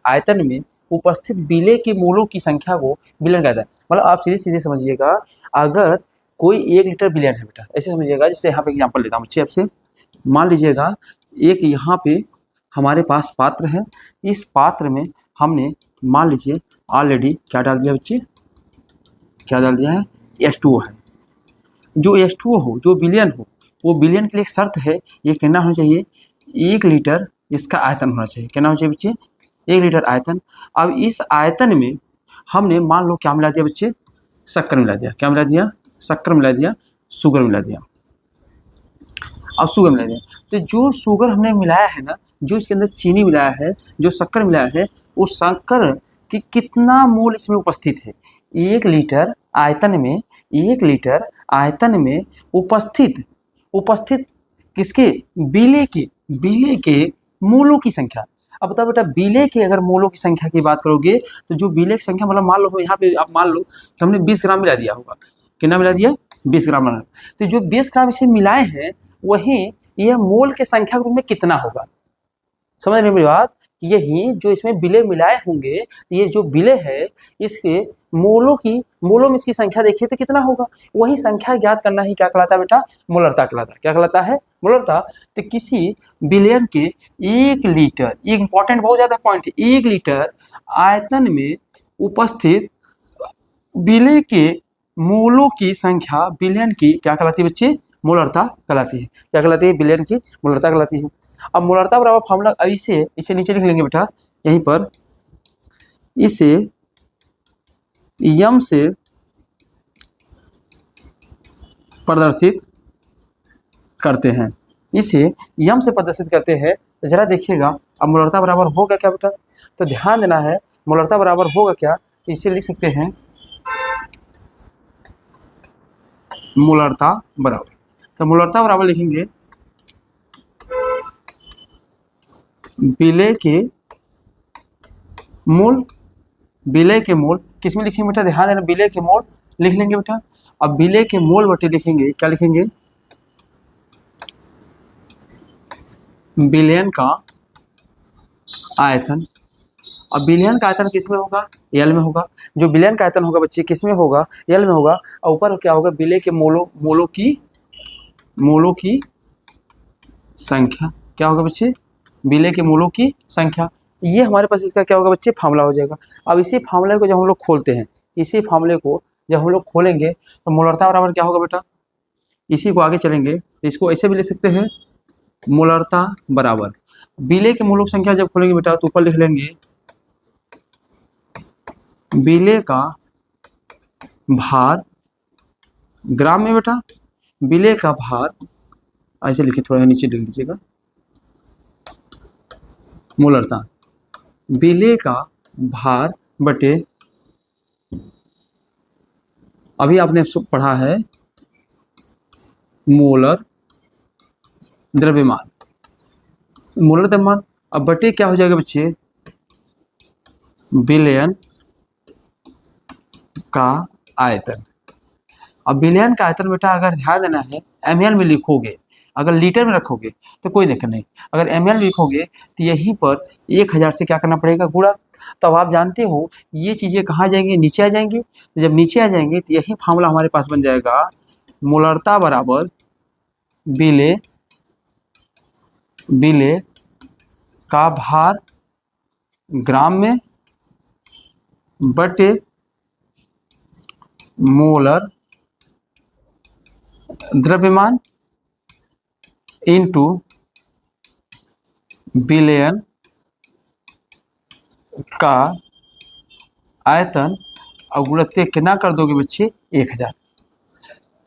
आयतन में उपस्थित बिले के मोलों की संख्या को बिलियन कहता है। मतलब आप सीधे समझिएगा, अगर कोई 1 लीटर बिलियन है बेटा, ऐसे समझिएगा। जैसे यहाँ पे एग्जांपल लेता हूँ बच्चे आपसे। मान लीजिएगा एक यहाँ पे हमारे पास पात्र है, इस पात्र में हमने मान लीजिए ऑलरेडी क्या डाल दिया बच्चे? क्या डाल दिया है? H2O है। जो H2O हो, जो बिलियन हो, वो बिलियन के लिए एक शर्त है, ये कितना होना चाहिए? 1 लीटर इसका आयतन होना चाहिए। कितना होना चाहिए बच्चे? 1 लीटर आयतन। अब इस आयतन में हमने मान लो क्या मिला दिया बच्चे? शक्कर मिला दिया। क्या मिला दिया? शक्कर मिला दिया, शुगर मिला दिया। अब शुगर मिला दिया, तो जो शुगर हमने मिलाया है ना, जो इसके अंदर चीनी मिलाया है, जो शक्कर मिलाया है, उस शक्कर की कितना मोल इसमें उपस्थित है? 1 लीटर आयतन में उपस्थित किसके? बिले के मोलों की संख्या। अब बताओ बेटा, बिले के अगर मोलों की संख्या की बात करोगे तो जो बिले की संख्या, मतलब मान लो यहाँ पे आप मान लो कि हमने 20 ग्राम मिला दिया होगा। कितना मिला दिया? 20 ग्राम मिला। तो जो 20 ग्राम इसे मिलाए हैं, वही यह मोल के संख्या के रूप में कितना होगा? समझ रहे मेरी बात? कि यही जो इसमें विलय मिलाए होंगे, ये जो विलय है इसके मोलों में इसकी संख्या देखिए तो कितना होगा, वही संख्या ज्ञात करना ही क्या कहलाता है बेटा, मोलरता कहलाता है। क्या कहलाता है, मोलरता। तो किसी विलयन के 1 लीटर, ये इंपॉर्टेंट बहुत ज्यादा पॉइंट है, 1 लीटर आयतन में उपस्थित विलय के मोलों की संख्या विलयन की क्या कहलाती है बच्चे, मोलरता कहलाती है। क्या कहलाती है, विलयन की मोलरता कहलाती है। अब मोलरता बराबर फॉर्मूला, अब इसे नीचे लिख लेंगे बेटा, यहीं पर इसे यम से प्रदर्शित करते हैं, इसे यम से प्रदर्शित करते हैं। तो जरा देखिएगा, अब मोलरता बराबर होगा क्या बेटा, तो ध्यान देना है, मोलरता बराबर होगा क्या, तो इसे लिख सकते हैं मोलरता बराबर, तो मोलरता बराबर लिखेंगे विलय के मोल, विलय के मोल किसमें लिखेंगे बेटा, ध्यान देना, विलय के मोल लिख लेंगे बेटा। अब विलय के मोल बटे लिखेंगे, क्या लिखेंगे, विलयन का आयतन। अब विलयन का आयतन किसमें होगा, एल में होगा। जो विलयन का आयतन होगा बच्चे किसमें होगा, एल में होगा। और ऊपर क्या होगा, विलय के मोलों की संख्या, क्या होगा बच्चे, विलय के मोलों की संख्या। ये हमारे पास इसका क्या होगा बच्चे, फार्मूला हो जाएगा। अब इसी फार्मूले को जब हम लोग खोलते हैं, इसी फार्मूले को जब हम लोग खोलेंगे तो मोलरता बराबर क्या होगा बेटा, इसी को आगे चलेंगे तो इसको ऐसे भी ले सकते हैं, मोलरता बराबर विलय के मोलों की संख्या जब खोलेंगे बेटा तो ऊपर लिख लेंगे विलय का भार ग्राम में बेटा, विलय का भार, ऐसे लिखिए, थोड़ा नीचे लिख लीजिएगा, मोलरता विलय का भार बटे, अभी आपने पढ़ा है मोलर द्रव्यमान, मोलर द्रव्यमान। अब बटे क्या हो जाएगा बच्चे, विलयन का आयतन। अब विलयन का आयतन बेटा अगर ध्यान देना है, ml में लिखोगे, अगर लीटर में रखोगे तो कोई दिक्कत नहीं, अगर ml में लिखोगे तो यहीं पर 1000 से क्या करना पड़ेगा, गुणा। तब आप जानते हो ये चीज़ें कहाँ जाएंगी, नीचे आ जाएंगी। जब नीचे आ जाएंगे तो यही फार्मूला हमारे पास बन जाएगा, मोलरता बराबर विलय का भार ग्राम में बटे मोलर द्रव्यमान इंटू विलयन का आयतन, और गुणित कितना कर दोगे बच्चे, 1000।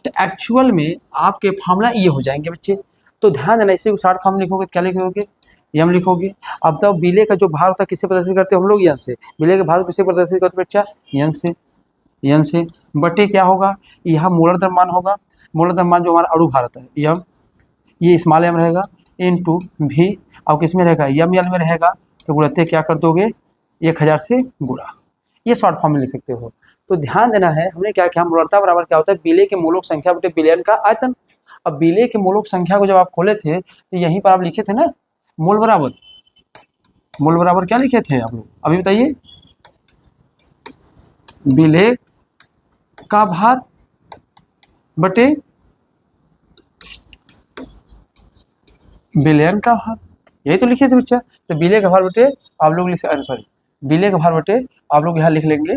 तो एक्चुअल में आपके फार्मूला ये हो जाएंगे बच्चे। तो ध्यान देना, इसे शॉर्ट फॉर्म लिखोगे क्या लिखोगे, यम लिखोगे। अब तो विलय का जो भार होता है किससे प्रदर्शित करते हो हम लोग, यन से। विलय के भार किससे प्रदर्शित करते बच्चा, यन से बटे क्या होगा, यह मोलर द्रव्यमान होगा। मोलर द्रव्यमान जो हमारा अणु भार होता है यम, ये स्मॉल एम रहेगा, इनटू भी, और किस में रहेगा, यम एल में रहेगा। तो गुणते क्या कर दोगे, 1000 से गुणा। ये शॉर्ट फॉर्म में लिख सकते हो। तो ध्यान देना है, हमने क्या किया, मोलरता बराबर क्या होता है, विलय के मोलों की संख्या बटे विलयन का आयतन। अब विलय के मोलों की संख्या को जब आप खोले थे तो यहीं पर आप लिखे थे ना, मोल बराबर क्या लिखे थे आप लोग, अभी बताइए, विलय का भार बटे विलयन का भार, यही तो लिखे थे बच्चा। तो विलय का भार बटे आप लोग लिख, अरे सॉरी, विलय का भार बटे आप लोग यहाँ लिख लेंगे,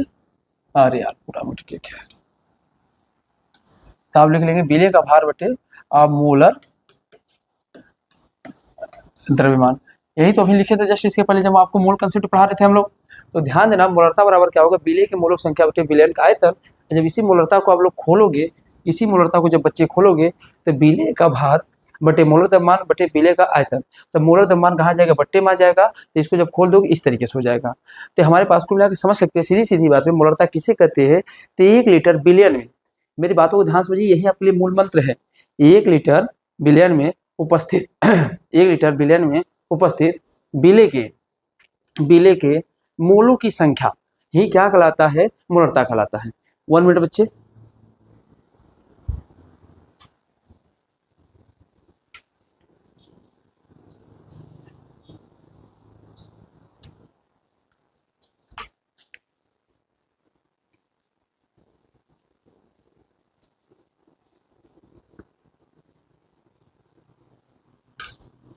अरे यार पूरा मुझ के क्या, तो आप लिख लेंगे विलय का भार बटे आप मोलर द्रव्यमान। यही तो अभी लिखे थे जस्ट इसके पहले जब आपको मोल कंसेप्ट पढ़ा रहे थे हम लोग। तो ध्यान देना, मोलरता बराबर क्या होगा, विलय के मोलों की संख्या बटे विलयन का आयतन। जब इसी मोलरता को आप लोग खोलोगे, इसी मोलरता को जब बच्चे खोलोगे तो विलय का भार बटे मोलर द्रव्यमान बटे विलय का आयतन। तो मोलर द्रव्यमान कहाँ जाएगा, बट्टे में आ जाएगा। तो इसको जब खोल दोगे इस तरीके से हो जाएगा। तो हमारे पास कुल मिला के समझ सकते हैं, सीधी सीधी बात में मोलरता किसे कहते हैं, तो 1 लीटर विलयन में, मेरी बातों को ध्यान समझिए, यही आपके लिए मूल मंत्र है, 1 लीटर विलयन में उपस्थित 1 लीटर विलयन में उपस्थित विलय के मोलों की संख्या ही क्या कहलाता है, मोलरता कहलाता है। 1 मिनट बच्चे।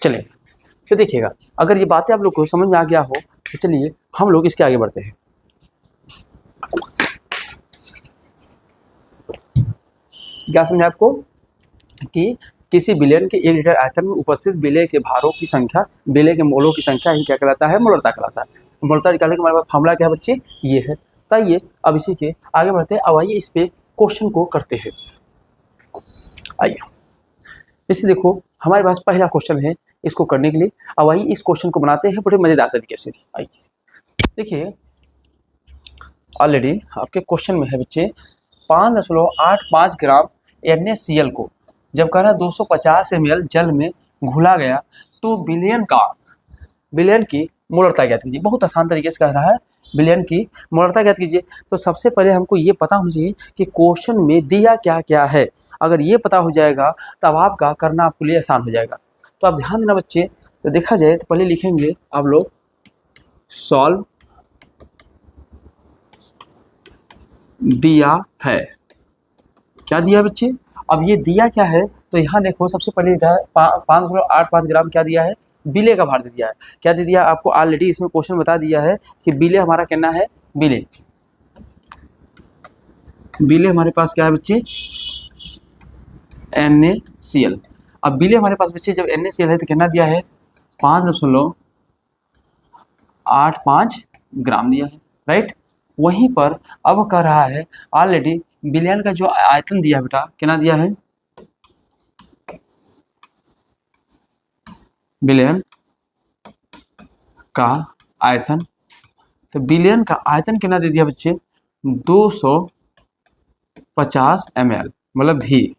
चलिए फिर देखिएगा, अगर ये बातें आप लोग को समझ में आ गया हो तो चलिए हम लोग इसके आगे बढ़ते हैं। क्या समझा आपको कि किसी विलयन के 1 लीटर आयतन में उपस्थित विलय के भारों की संख्या, विलय के मोलों की संख्या ही क्या कहलाता है, मोलरता कहलाता है। मोलरता निकालने के हमारे पास फॉर्मूला क्या है बच्चे, ये है। तो आइए अब इसी के आगे बढ़ते हैं। अब आइए इस पे क्वेश्चन को करते हैं। आइए जैसे देखो हमारे पास पहला क्वेश्चन है, इसको करने के लिए अब आइए इस क्वेश्चन को बनाते हैं बड़े मजेदार तरीके से। आइए देखिए, ऑलरेडी आपके क्वेश्चन में है बच्चे 5.85 ग्राम NaCl को जब कह रहा है 250 ml जल में घुला गया तो विलयन की मोलरता ज्ञात कीजिए। बहुत आसान तरीके से कह रहा है, विलयन की मोलरता ज्ञात कीजिए। तो सबसे पहले हमको ये पता होना चाहिए कि क्वेश्चन में दिया क्या क्या है। अगर ये पता हो जाएगा तब आपका करना आपके लिए आसान हो जाएगा। तो आप ध्यान देना बच्चे। तो देखा जाए तो पहले लिखेंगे आप लोग सॉल्व दिया है। क्या दिया बच्चे, अब ये दिया क्या है तो यहाँ देखो सबसे पहले 5.85 ग्राम क्या दिया है, विलय का भार दे दिया है। क्या दे दिया आपको, ऑलरेडी इसमें क्वेश्चन बता दिया है कि विलय हमारा कहना है, विलय हमारे पास क्या है बच्चे, NaCl। अब विलय हमारे पास बच्चे जब NaCl है तो कितना दिया है 5.85 ग्राम दिया है, राइट। वहीं पर अब कह रहा है ऑलरेडी विलयन का जो आयतन दिया है बेटा, कितना दिया है, विलयन का आयतन। तो विलयन का आयतन कितना दे दिया बच्चे 250 ml, मतलब भी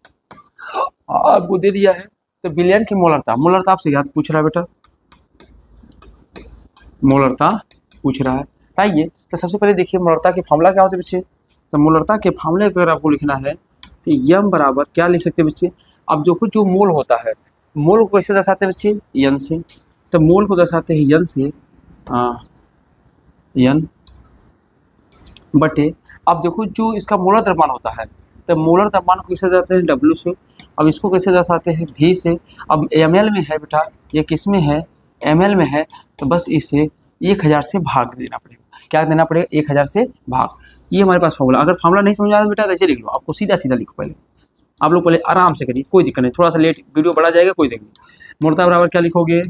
आपको दे दिया है। तो विलयन की मोलरता आपसे याद पूछ रहा है बेटा, मोलरता पूछ रहा है। आइए तो सबसे पहले देखिए मोलरता के फॉर्मूला क्या होते हैं बच्चे। तो मोलरता के फॉर्मूले अगर आपको लिखना है तो यम बराबर क्या लिख सकते हैं बच्चे। अब जो कुछ जो मोल होता है, मोल को कैसे दर्शाते हैं बच्चे, यन से। तो मोल को दर्शाते हैं यन से, यन बटे। अब देखो जो इसका मोलर द्रव्यमान होता है तो मोलर द्रव्यमान को कैसे दर्शाते हैं, W से। अब इसको कैसे दर्शाते हैं, V से। अब ml में है बेटा, ये किस में है, ml में है। तो बस इसे 1000 से भाग देना पड़ेगा। क्या देना पड़ेगा, 1000 से भाग। ये हमारे पास फॉर्मूला। अगर फॉर्मूला नहीं समझ आ रहा बेटा तो ऐसे लिख लो, आपको सीधा सीधा लिखो। पहले आप लोग पहले आराम से करिए, कोई दिक्कत नहीं, थोड़ा सा लेट वीडियो बढ़ा जाएगा, कोई दिक्कत नहीं। मोलरता बराबर क्या लिखोगे,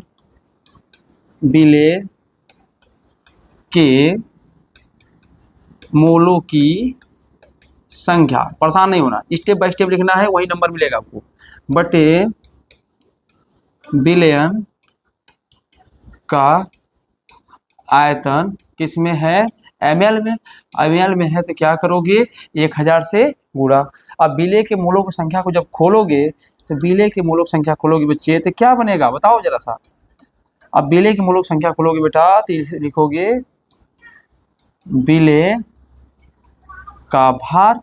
विलय के मोलों की संख्या, परेशान नहीं होना, स्टेप बाय स्टेप लिखना है, वही नंबर मिलेगा आपको, बटे विलयन का आयतन किस में है, ml में। ml में है तो क्या करोगे 1000 से गुणा। अब विलय के मोलों की संख्या को जब खोलोगे तो विलय के मोलों की संख्या खोलोगे बच्चे तो क्या बनेगा बताओ जरा सा। अब विलय के मोलों की संख्या खोलोगे बेटा तो लिखोगे विलय का भार।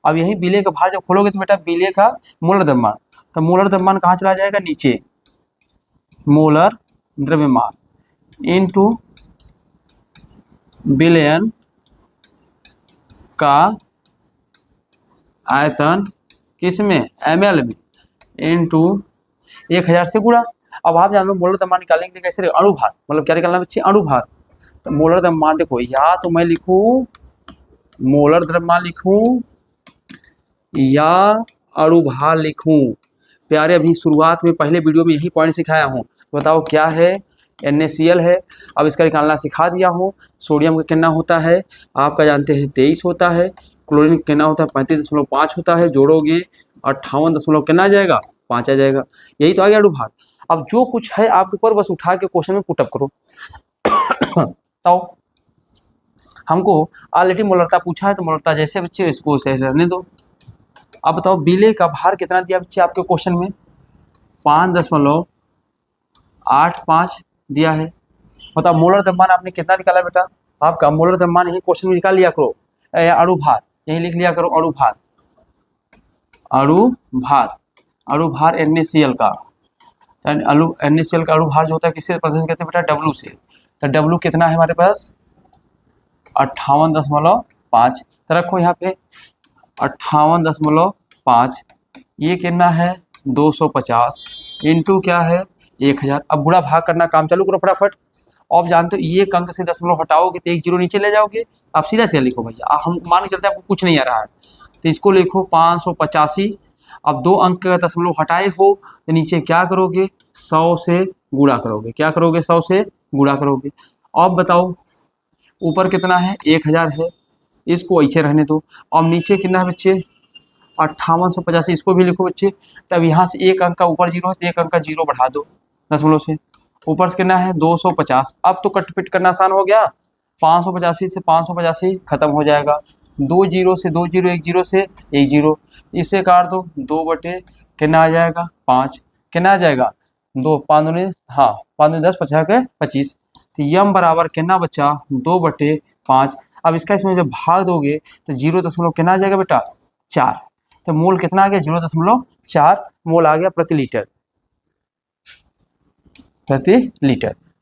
अब यही विलय का भार जब खोलोगे तो बेटा विलय का मोलर द्रव्यमान, तो मोलर द्रव्यमान कहाँ चला जाएगा, नीचे, मोलर द्रव्यमान इनटू विलयन का आयतन किस में, ml में, इनटू 1000 से गुणा। अब आप जान लो मोलर द्रव्यमान निकालने के लिए कैसे, अणुभार, मतलब क्या निकालना बच्चे, अणुभार। तो मोलर द्रव्यमान देखो, या तो मैं लिखूं मोलर द्रव्यमान लिखूं या अणुभार लिखूं। प्यारे अभी शुरुआत में पहले वीडियो में यही पॉइंट सिखाया हूँ, बताओ क्या है, NaCl है। अब इसका निकालना सिखा दिया हूँ। सोडियम का कितना होता है आपका जानते हैं 23 होता है, क्लोरीन का कितना होता है 35.5 होता है, जोड़ोगे 58 कितना आ जाएगा 5 आ जाएगा। यही तो आ गया अणुभार। अब जो कुछ है आपके ऊपर बस उठा के क्वेश्चन में पुटअप करो। तो हमको ऑलरेडी मोलरता पूछा है तो मोलरता जैसे बच्चे इसको सही रहने दो। अब बताओ विलय का भार कितना दिया बच्चे आपके क्वेश्चन में, 5.85 दिया है। बताओ मोलर द्रव्यमान आपने कितना निकाला बेटा, आपका मोलर द्रव्यमान यही क्वेश्चन में निकाल लिया करो, अणुभार यही लिख लिया करो, अणुभार, अणुभार, अणुभार NaCl का, NaCl का अणुभार जो होता है किससे प्रदर्शन करते हैं बेटा, W से। तो W कितना है हमारे पास 58.5। तो रखो यहाँ पे 58.5, ये कितना है 250 इंटू क्या है 1000। अब गुणा भाग करना काम चालू करो फटाफट। आप जानते हो ये अंक से दशमलव हटाओगे तो एक जीरो नीचे ले जाओगे। आप सीधा सीधा लिखो भैया, हम मान के चलते आपको कुछ नहीं आ रहा है तो इसको लिखो 585। अब 2 अंक का दशमलव हटाए हो तो नीचे क्या करोगे, 100 से गुणा करोगे। क्या करोगे, 100 से गुणा करोगे। अब बताओ ऊपर कितना है, 1000 है, इसको ऐसे रहने दो। अब नीचे कितना है बच्चे, 5885, इसको भी लिखो बच्चे। तब यहाँ से एक अंक का ऊपर जीरो है तो एक अंक का जीरो बढ़ा दो दशमलव से। ऊपर से कितना है 250। अब तो कट पिट करना आसान हो गया, 585 से 585 खत्म हो जाएगा। 2 जीरो से 2 जीरो, 1 जीरो से 1 जीरो, इससे काट दो 2 बटे कितना आ जाएगा 5। कितना आ जाएगा 2 5 दूनी, हाँ 5 दूनी 10, 50 के 25। तो यम बराबर कितना बचा 2 बटे 5। अब इसका इसमें जब भाग दोगे तो 0 कितना आ जाएगा बेटा 4। तो मोल कितना आ गया 0.4 मोल आ गया प्रति लीटर। तो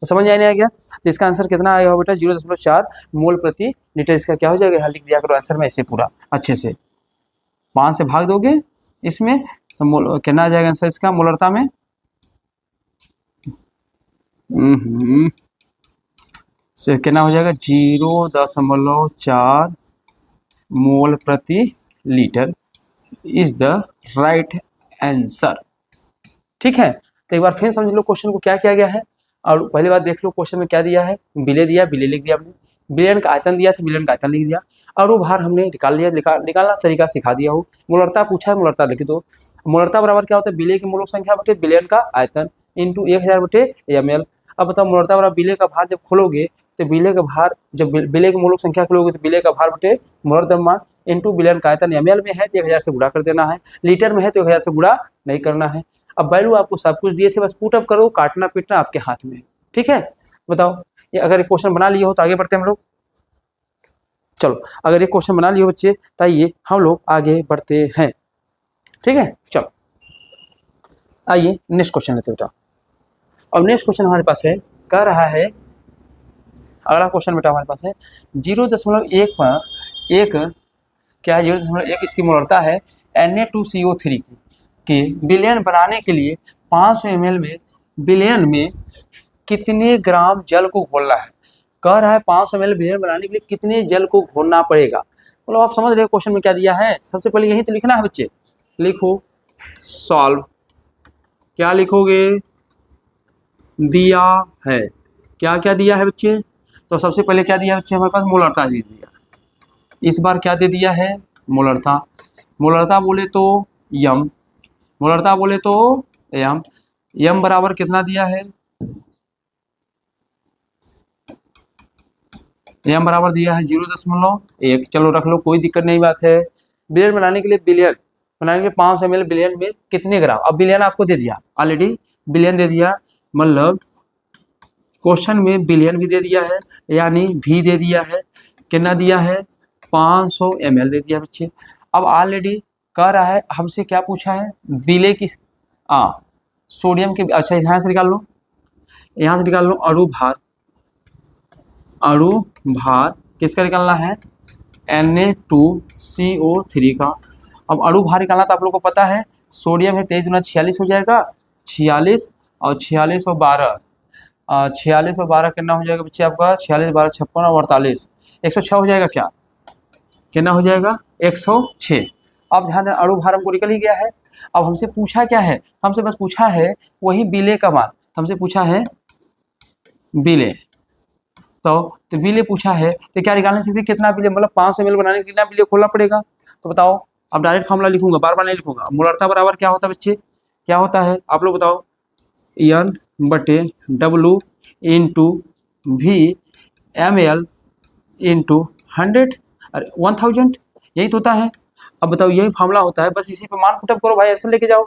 समझ आने आ गया। तो इसका आंसर कितना आएगा बेटा 0.4 मोल प्रति लीटर। इसका क्या हो जाएगा, यहाँ लिख दिया करो आंसर में ऐसे पूरा अच्छे से। 5 से भाग दोगे इसमें तो मोल कितना आ जाएगा आंसर इसका मोलरता में, से कितना हो जाएगा 0.4 मोल प्रति litre is the right answer. ठीक है, तो एक बार फिर समझ लो क्वेश्चन को क्या किया गया है। और पहली बात देख लो क्वेश्चन में क्या दिया है, बिले दिया, बिले लिख दिया आपने, बिलियन का आयतन दिया था, बिलियन का आयतन लिख दिया। और वो भार हमने निकाल लिया, निकालना तरीका सिखा दिया हो। मोलरता पूछा है, मोलरता लिख दो। मोलरता बराबर क्या होता है, बिले की मूलक संख्या बटे बिलियन का आयतन इंटू 1000 बटे ml। अब बताओ मोलरता बराबर बिले का भार जब खोलोगे तो बिले का भार, जब बिले की मूलक संख्या खोलोगे तो बिले का भार बटे मोलर द्रव्यमान इंटू बिलियन का आयतन। ml में है तो 1000 से गुणा कर देना है, लीटर में है तो 1000 से गुणा नहीं करना है। अब वैल्यू आपको सब कुछ दिए थे, बस पुट अप करो, काटना पीटना आपके हाथ में। ठीक है, बताओ ये अगर एक क्वेश्चन बना लिए हो तो आगे बढ़ते हैं हम लोग। चलो अगर ये क्वेश्चन बना लिए हो बच्चे तो आइए हम लोग आगे बढ़ते हैं। ठीक है, चलो आइए नेक्स्ट क्वेश्चन लेते बेटा। और नेक्स्ट क्वेश्चन हमारे पास है, कह रहा है अगला क्वेश्चन बेटा हमारे पास है 0.1 पर एक क्या है 0.1 इसकी मोलरता है Na2CO3 की कि बिलियन बनाने के लिए 500 ml में बिलियन में कितने ग्राम जल को घोलना है। कह रहा है 500 ml बिलियन बनाने के लिए कितने जल को घोलना पड़ेगा। मतलब आप समझ रहे हो क्वेश्चन में क्या दिया है। सबसे पहले यही तो लिखना है बच्चे, लिखो सॉल्व। क्या लिखोगे, दिया है, क्या क्या दिया है बच्चे। तो सबसे पहले क्या दिया है बच्चे हमारे पास, मोलरता दे दिया। इस बार क्या दे दिया है, मोलरता। मोलरता बोले तो यम, मोलरता बोले तो यम। यम बराबर कितना दिया है, यम बराबर दिया है 0.1। चलो रख लो, कोई दिक्कत नहीं बात है। बिलियन बनाने के लिए, बिलियन बनाने के लिए 500 ml बिलियन में कितने ग्राम। अब बिलियन आपको दे दिया ऑलरेडी, बिलियन दे दिया, मतलब क्वेश्चन में बिलियन भी दे दिया है, यानी भी दे दिया है। कितना दिया है 500 ml दे दिया बच्चे। अब ऑलरेडी कह रहा है हमसे क्या पूछा है, बिले की सोडियम के, अच्छा यहाँ से निकाल लो, यहाँ से निकाल लो अणु भार। अणु भार किसका निकालना है, Na2CO3 का। अब अणु भार निकालना तो आप लोग को पता है, सोडियम है 23 गुना 46 हो जाएगा, 46 और 46 और 12, 46 और 12 कितना हो जाएगा बच्चे आपका, 46 12 56 और 48, 106 हो जाएगा। क्या कितना हो जाएगा 106। अब ध्यान दें अणु भार हमको निकल ही गया है। अब हमसे पूछा क्या है, हमसे बस पूछा है वही बिले का मान, हमसे पूछा है बिले। तो बिले पूछा है तो क्या निकालने से कितना बिले, मतलब 500 ml बनाने के लिए कितना बिले खोलना पड़ेगा। तो बताओ, अब डायरेक्ट फॉर्मूला लिखूंगा, बार बार नहीं लिखूंगा। मोलरता बराबर क्या होता है बच्चे, क्या होता है आप लोग बताओ, N बटे W into V ml into 100, अरे 1000, यही तो होता है। अब बताओ यही फार्मूला होता है, बस इसी पे मान पुटअप करो भाई, ऐसे लेके जाओ।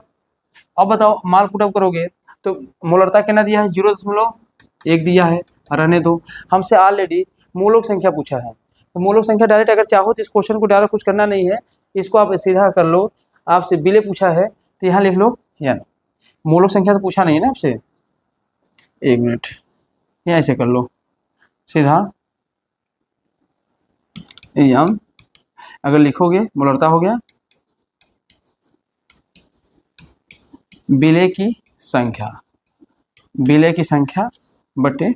अब बताओ मान पुटअप करोगे तो मोलरता कितना दिया है 0.1 दिया है, रहने दो। हमसे ऑलरेडी मूलक संख्या पूछा है, तो मूलक संख्या डायरेक्ट अगर चाहो तो इस क्वेश्चन को डायरेक्ट कुछ करना नहीं है, इसको आप सीधा कर लो। आपसे बिले पूछा है तो यहाँ लिख लो n, मूलक संख्या तो पूछा नहीं है ना आपसे, 1 मिनट, यहाँ ऐसे कर लो सीधा m, अगर लिखोगे मोलरता हो गया, बिले की संख्या विलय की संख्या बटे,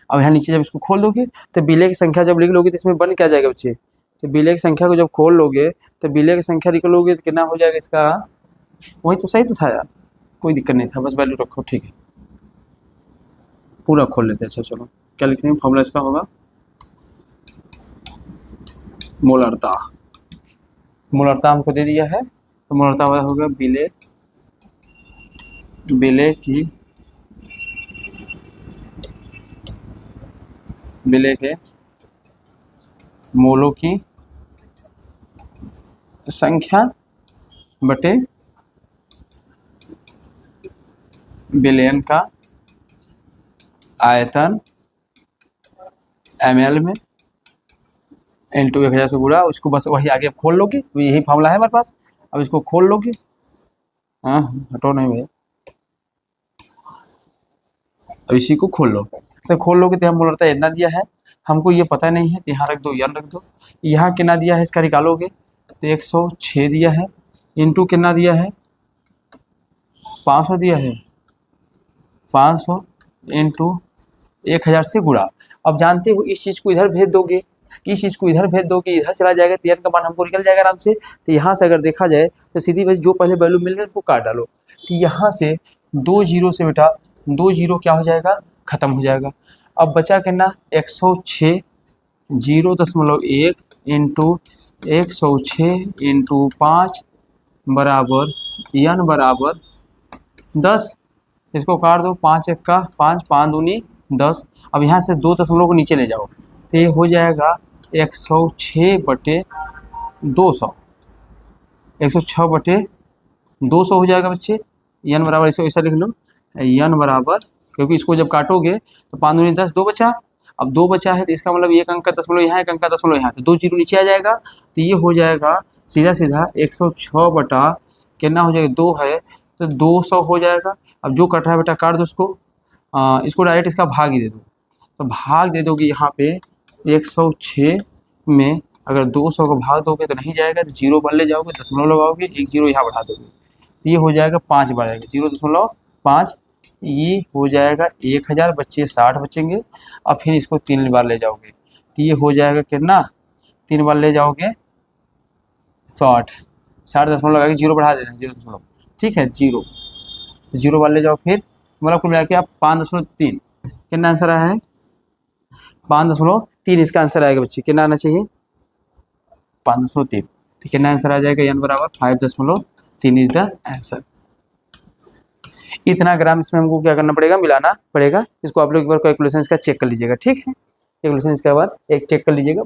अब यहाँ नीचे जब इसको खोल दोगे तो विलय की संख्या जब लिख लोगे तो इसमें बन क्या जाएगा बच्चे, तो विलय की संख्या को जब खोल लोगे तो विलय की संख्या निकलोगे तो कितना हो जाएगा इसका, वही तो सही तो था यार, कोई दिक्कत नहीं था, बस वैल्यू रखो ठीक है। पूरा खोल लेते हैं। अच्छा चलो क्या लिखेंगे, फॉर्मूला इसका होगा मोलरता। मोलरता हमको दे दिया है, तो मोलरता होगा विलय के मोलों की संख्या बटे विलयन का आयतन ml में इंटू 1000 से गुणा, उसको बस वही आगे खोल लोगे, यही फॉर्मूला है हमारे पास, अब इसको खोल लोगे, हाँ हटो नहीं भैया, अब इसी को खोल लो, तो खोल लोगे तो हम बोलता है इतना दिया है, हमको ये पता नहीं है तो यहाँ रख दो, यहाँ रख दो, यहाँ कितना दिया है इसका निकालोगे तो 106 दिया है, इंटू कितना दिया है 500 दिया है, 500 इंटू 1000 से गुणा। अब जानते हो इस चीज़ को इधर भेज दोगे, इस चीज़ को इधर भेज दोगे, इधर चला जाएगा तो n का मान हमको निकल जाएगा आराम से। तो यहाँ से अगर देखा जाए तो सीधी बस जो पहले वैल्यू मिल रही है उनको काट डालो, तो यहाँ से 2 जीरो से बेटा 2 जीरो क्या हो जाएगा, ख़त्म हो जाएगा। अब बचा कितना 106 0.1 इंटू 106 इंटू 5 बराबर n बराबर 10, इसको काट दो, 5 1 का 5, 5 दूनी 10। अब यहाँ से 2 दशमलव को नीचे ले जाओ तो ये हो जाएगा 106 बटे 200, 106 बटे 200 हो जाएगा बच्चे। n बराबर ऐसा लिख लो, n बराबर, क्योंकि इसको जब काटोगे तो 5 दूनी 10, 2 बचा, अब 2 बचा है तो इसका मतलब एक अंक का दशमलव यहाँ, एक अंक का दशमलव यहाँ, तो 2 जीरो नीचे आ जाएगा, तो ये हो जाएगा सीधा सीधा 106 बटा कितना हो जाएगा 2 है तो 200 हो जाएगा। अब जो कट रहा है बेटा काट दो इसको, इसको डायरेक्ट इसका भाग ही दे दो, तो भाग दे दोगे यहाँ पे 106 में, अगर 200 को भाग दोगे तो नहीं जाएगा, तो जीरो बार ले जाओगे, दशमलव लगाओगे, एक जीरो यहाँ बढ़ा दोगे, तो ये हो जाएगा 5 बार आएगा, 0.5, ये हो जाएगा 1000 बच्चे 60 बचेंगे। अब फिर इसको 3 बार ले जाओगे तो ये हो जाएगा कितना, 3 बार ले जाओगे 60 दशमलव लगा के जीरो बढ़ा देना, 0 ठीक है, जीरो बार ले जाओ, फिर मतलब कुल मिला के आप 5.3, कितना आंसर आया है 5.3, इसका आंसर आएगा बच्चे, कितना आना चाहिए 5.3, तो कितना आंसर आ जाएगा n बराबर 5.3 इज द आंसर। इतना ग्राम इसमें हमको क्या करना पड़ेगा, मिलाना पड़ेगा। इसको आप लोग एक बार कैलकुलेशन इसका चेक कर लीजिएगा, ठीक है, कैलकुलेशन इसके बाद एक चेक कर लीजिएगा।